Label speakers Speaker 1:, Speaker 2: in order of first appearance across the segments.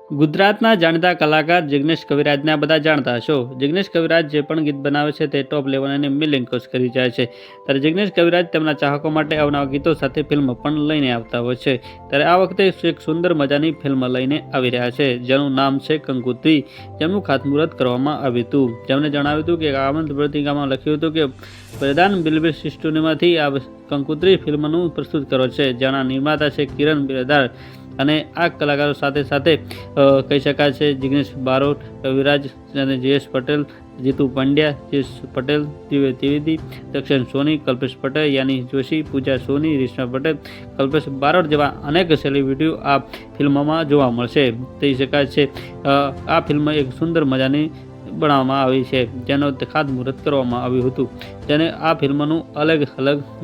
Speaker 1: ગુજરાતના જાણીતા કલાકાર જિગ્નેશ કવિરાજને આ બધા જાણતા હશો. જિગ્નેશ કવિરાજ જે પણ ગીત બનાવે છે તે ટોપ લેવલ અને મિલિયન્સ કરી જાય છે. ત્યારે જિગ્નેશ કવિરાજ તેમના ચાહકો માટે અવનવા ગીતો સાથે ફિલ્મ પણ લઈને આવતા હોય છે. ત્યારે આ વખતે એક સુંદર મજાની ફિલ્મ લઈને આવી રહ્યા છે, જેનું નામ છે કંકોત્રી, જેમનું ખાતમુહૂર્ત કરવામાં આવ્યું હતું. જેમણે જણાવ્યું હતું કે આમંત્રણ પત્રિકામાં લખ્યું હતું કે પ્રધાન બિલ્બે સ્ટુડિયોમાંથી આ કંકોત્રી ફિલ્મનું પ્રસ્તુત કરો છે, જેના નિર્માતા છે કિરણ બિરદાર અને આ કલાકારો સાથે કહી શકાય છે જિગ્નેશ બારોટ, કવિરાજ અને જયેશ પટેલ, જીતુ પંડ્યા, જયેશ પટેલ, દિવ્ય ત્રિવેદી, દક્ષિણ સોની, કલ્પેશ પટેલ, યાની જોશી, પૂજા સોની, રેશમા પટેલ, કલ્પેશ બારોટ જેવા અનેક સેલિબ્રિટીઓ આ ફિલ્મમાં જોવા મળશે. કહી શકાય છે આ ફિલ્મ એક સુંદર મજાની બનાવવામાં આવી છે, જેનો ખાતમુહૂર્ત કરવામાં આવ્યું હતું. જેને આ ફિલ્મનું અલગ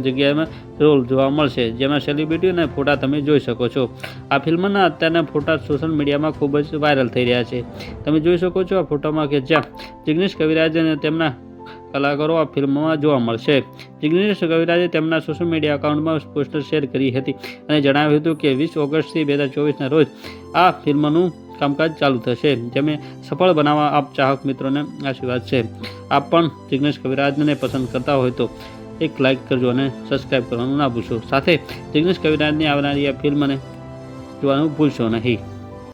Speaker 1: જગ્યાએમાં રોલ જોવા મળશે, જેમાં સેલિબ્રિટીઓના ફોટા તમે જોઈ શકો છો. આ ફિલ્મના અત્યારના ફોટા સોશિયલ મીડિયામાં ખૂબ જ વાયરલ થઈ રહ્યા છે. તમે જોઈ શકો છો આ ફોટામાં કે જ્યાં જિગ્નેશ કવિરાજ અને તેમના કલાકારો આ ફિલ્મમાં જોવા મળશે. જિગ્નેશ કવિરાજે તેમના સોશિયલ મીડિયા એકાઉન્ટમાં પોસ્ટર શેર કરી હતી અને જણાવ્યું હતું કે 20 ઓગસ્ટથી 2024ના રોજ આ ફિલ્મનું કામકાજ ચાલુ થશે, જેને સફળ બનાવવા આપ ચાહક મિત્રોને આશીર્વાદ છે. આપ પણ જિગ્નેશ કવિરાજને પસંદ કરતા હોય તો એક લાઇક કરજો અને સબસ્ક્રાઈબ કરવાનું ના ભૂલશો. સાથે જિગ્નેશ કવિરાજની આવનારી આ ફિલ્મને જોવાનું ભૂલશો નહીં.